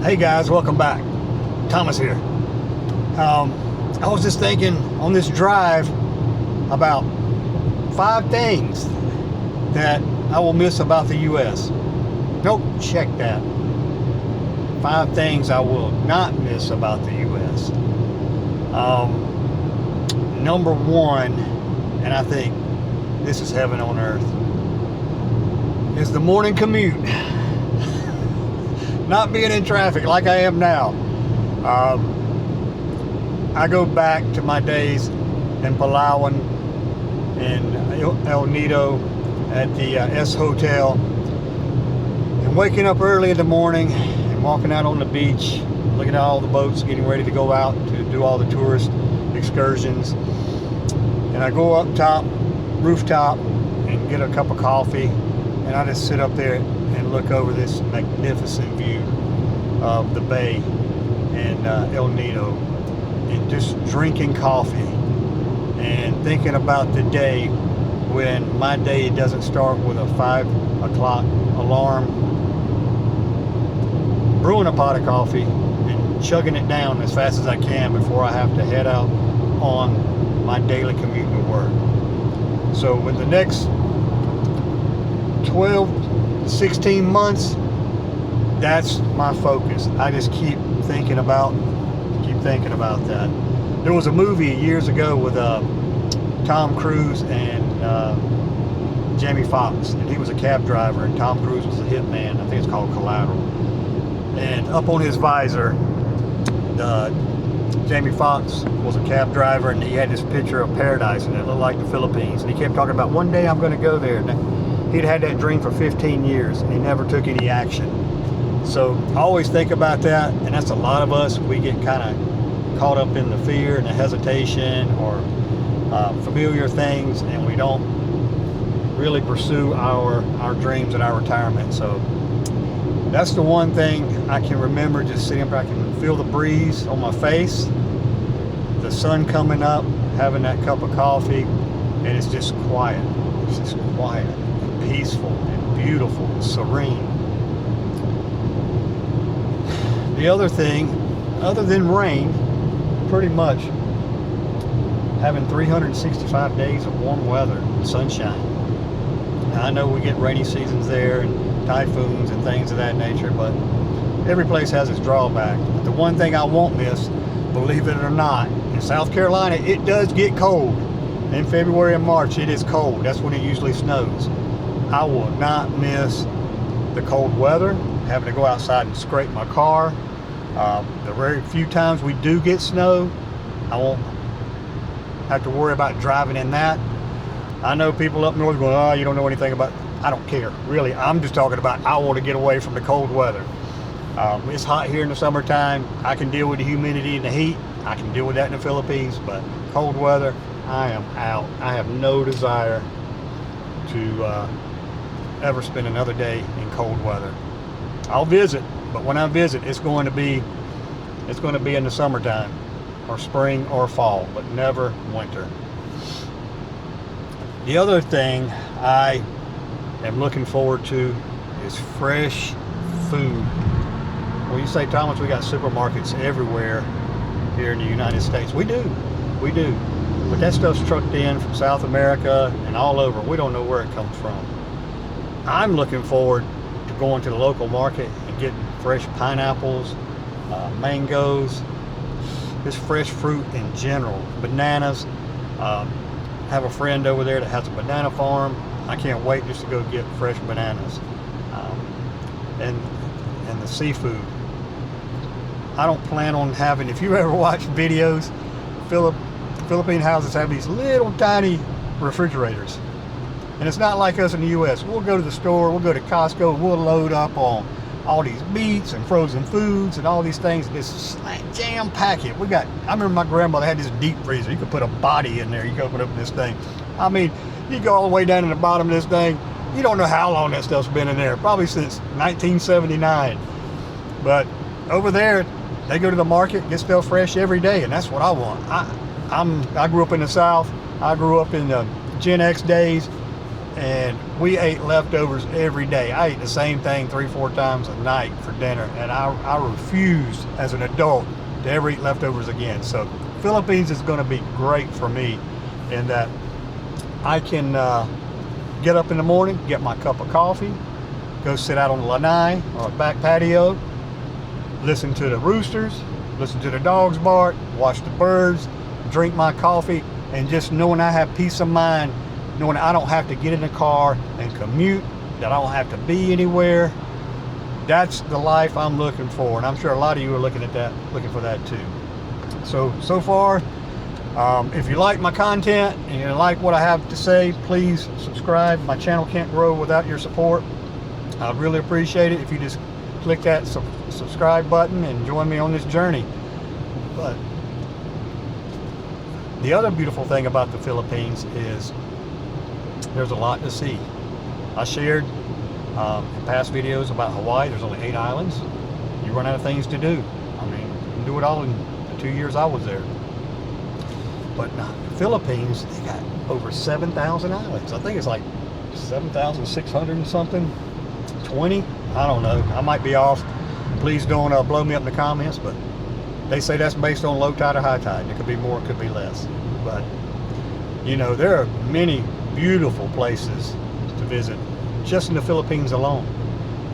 Hey guys, welcome back. Thomas here. I was just thinking on this drive about 5 things that I will miss about the U.S. Nope, check that. 5 things I will not miss about the U.S. Number 1, and I think this is heaven on earth, is the morning commute. Not being in traffic like I am now. I go back to my days in Palawan and El Nido at the S Hotel, and waking up early in the morning and walking out on the beach, looking at all the boats getting ready to go out to do all the tourist excursions. And I go up top, rooftop, and get a cup of coffee, and I just sit up there and look over this magnificent view of the bay and El Nido, and just drinking coffee and thinking about the day when my day doesn't start with a 5 o'clock alarm, brewing a pot of coffee and chugging it down as fast as I can before I have to head out on my daily commute to work. So with the next 12, 16 months, that's my focus. I just keep thinking about that. There was a movie years ago with Tom Cruise and Jamie Foxx, and he was a cab driver, and Tom Cruise was a hitman. I think it's called Collateral. And up on his visor, Jamie Foxx was a cab driver, and he had this picture of paradise, and it looked like the Philippines. And he kept talking about, one day I'm going to go there. And he'd had that dream for 15 years, and he never took any action. So I always think about that, and that's a lot of us. We get kind of caught up in the fear and the hesitation or familiar things, and we don't really pursue our dreams and our retirement. So that's the one thing I can remember, just sitting up. I can feel the breeze on my face, the sun coming up, having that cup of coffee, and it's just quiet. It's just quiet and peaceful and beautiful and serene. The other thing, other than rain, pretty much having 365 days of warm weather and sunshine. Now, I know we get rainy seasons there and typhoons and things of that nature, but every place has its drawback. But the one thing I won't miss, believe it or not, in South Carolina, it does get cold. In February and March, it is cold. That's when it usually snows. I will not miss the cold weather, having to go outside and scrape my car. The very few times we do get snow, I won't have to worry about driving in that. I know people up north going, oh, you don't know anything about it. I don't care. Really, I'm just talking about I want to get away from the cold weather. It's hot here in the summertime. I can deal with the humidity and the heat. I can deal with that in the Philippines, but cold weather, I am out. I have no desire to ever spend another day in cold weather. I'll visit, but when I visit, it's going to be in the summertime or spring or fall, but never winter. The other thing I am looking forward to is fresh food. Well, you say, Thomas, we got supermarkets everywhere here in the United States. We do. But that stuff's trucked in from South America and all over. We don't know where it comes from. I'm looking forward to going to the local market and getting fresh pineapples, mangoes, just fresh fruit in general, bananas. Have a friend over there that has a banana farm. I can't wait just to go get fresh bananas. And the seafood. I don't plan on having, if you ever watch videos, Philippine houses have these little tiny refrigerators. And it's not like us in the U.S. We'll go to the store, we'll go to Costco, and we'll load up on all these meats and frozen foods and all these things, and just jam pack it. I remember my grandmother had this deep freezer. You could put a body in there. You could open up this thing. I mean, you go all the way down to the bottom of this thing. You don't know how long that stuff's been in there. Probably since 1979. But over there, they go to the market, get stuff fresh every day, and that's what I want. I grew up in the South. I grew up in the Gen X days, and we ate leftovers every day. I ate the same thing 3-4 times a night for dinner, and I refused as an adult to ever eat leftovers again. So Philippines is going to be great for me in that I can get up in the morning, get my cup of coffee, go sit out on the lanai or back patio, listen to the roosters, listen to the dogs bark, watch the birds, drink my coffee, and just knowing I have peace of mind, knowing I don't have to get in the car and commute, that I don't have to be anywhere. That's the life I'm looking for, and I'm sure a lot of you are looking for that too. So far, if you like my content and you like what I have to say, please subscribe. My channel can't grow without your support. I'd really appreciate it if you just click that subscribe button and join me on this journey. But the other beautiful thing about the Philippines is there's a lot to see. I shared in past videos about Hawaii. There's only 8 islands. You run out of things to do. I mean, you can do it all in the 2 years I was there. But the Philippines, they got over 7,000 islands. I think it's like 7,600 and something. 20? I don't know. I might be off. Please don't blow me up in the comments, but they say that's based on low tide or high tide. It could be more, it could be less. But, you know, there are many beautiful places to visit just in the Philippines alone.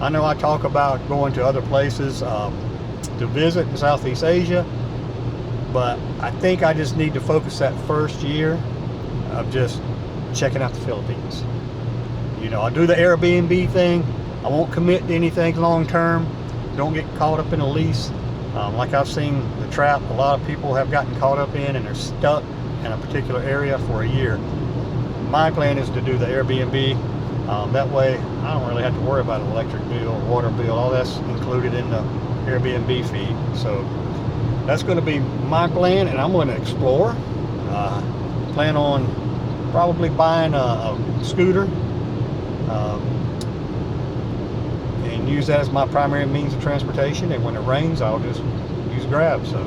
I know I talk about going to other places to visit in Southeast Asia, but I think I just need to focus that first year of just checking out the Philippines. You know, I do the Airbnb thing. I won't commit to anything long term. Don't get caught up in a lease. Like I've seen the trap a lot of people have gotten caught up in, and they're stuck in a particular area for a year. My plan is to do the Airbnb. That way I don't really have to worry about an electric bill, water bill. All that's included in the Airbnb fee. So that's going to be my plan, and I'm going to explore. Plan on probably buying a scooter and use that as my primary means of transportation, and when it rains I'll just use Grab. So,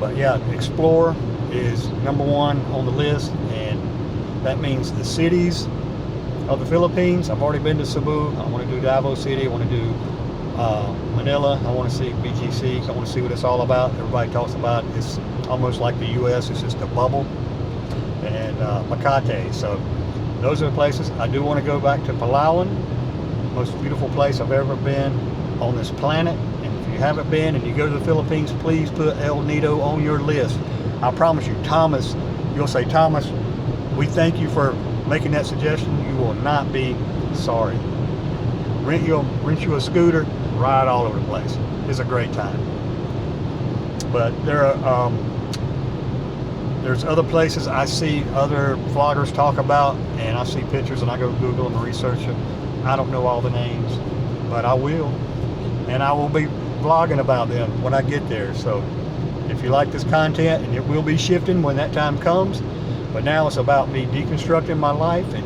but yeah, explore is #1 on the list, and that means the cities of the Philippines. I've already been to Cebu. I want to do Davos City. I want to do Manila. I want to see BGC. I want to see what it's all about. Everybody talks about it's almost like the US. It's just a bubble. And Makati. So those are the places. I do want to go back to Palawan, most beautiful place I've ever been on this planet. And if you haven't been and you go to the Philippines, please put El Nido on your list. I promise you, Thomas, you'll say, Thomas, we thank you for making that suggestion. You will not be sorry. Rent you a scooter, ride all over the place. It's a great time. But there are there's other places I see other vloggers talk about, and I see pictures and I go Google them and research them. I don't know all the names, but I will, and I will be vlogging about them when I get there. So if you like this content, and it will be shifting when that time comes, but now it's about me deconstructing my life and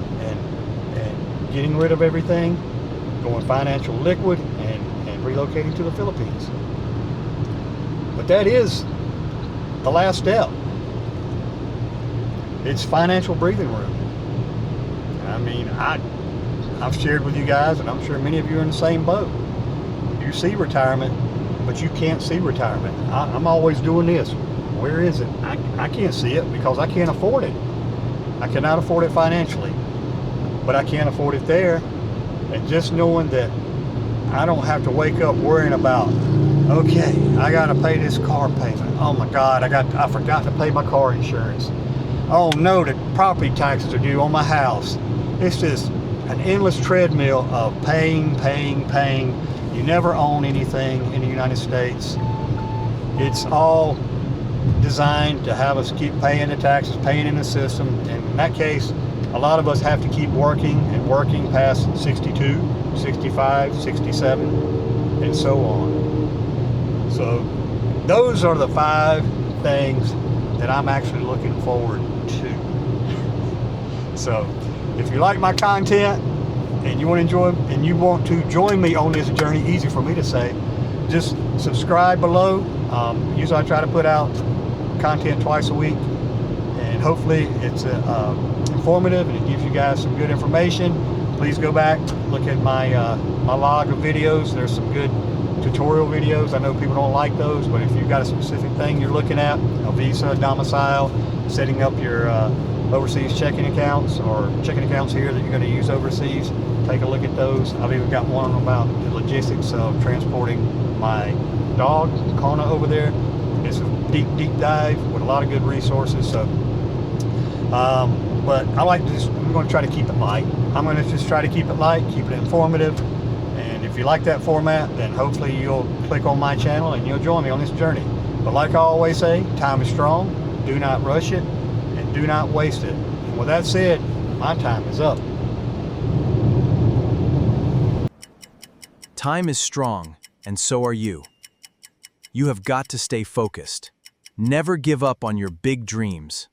getting rid of everything, going financial liquid, and relocating to the Philippines. But that is the last step. It's financial breathing room. I mean, I've shared with you guys, and I'm sure many of you are in the same boat. You see retirement, but you can't see retirement. I'm always doing this. Where is it? I can't see it because I can't afford it. I cannot afford it financially, but I can't afford it there. And just knowing that I don't have to wake up worrying about, okay, I got to pay this car payment. Oh my God, I forgot to pay my car insurance. Oh no, the property taxes are due on my house. It's just an endless treadmill of paying. You never own anything in the United States. It's all designed to have us keep paying the taxes, paying in the system. And in that case, a lot of us have to keep working and working past 62, 65, 67, and so on. So those are the 5 things that I'm actually looking forward to. So if you like my content and you want to join me on this journey, easy for me to say, just subscribe below. Usually I try to put out content twice a week, and hopefully it's informative and it gives you guys some good information, please go back, look at my my log of videos. There's some good tutorial videos. I know people don't like those, but if you've got a specific thing you're looking at, a visa, domicile, setting up your overseas checking accounts or checking accounts here that you're going to use overseas, take a look at those. I've even got one about the logistics of transporting my dog, Kona, over there. It's a deep dive with a lot of good resources. So, but I like to I'm going to try to keep it light. I'm going to just try to keep it light, keep it informative. And if you like that format, then hopefully you'll click on my channel and you'll join me on this journey. But like I always say, time is strong. Do not rush it and do not waste it. And with that said, my time is up. Time is strong, and so are you. You have got to stay focused. Never give up on your big dreams.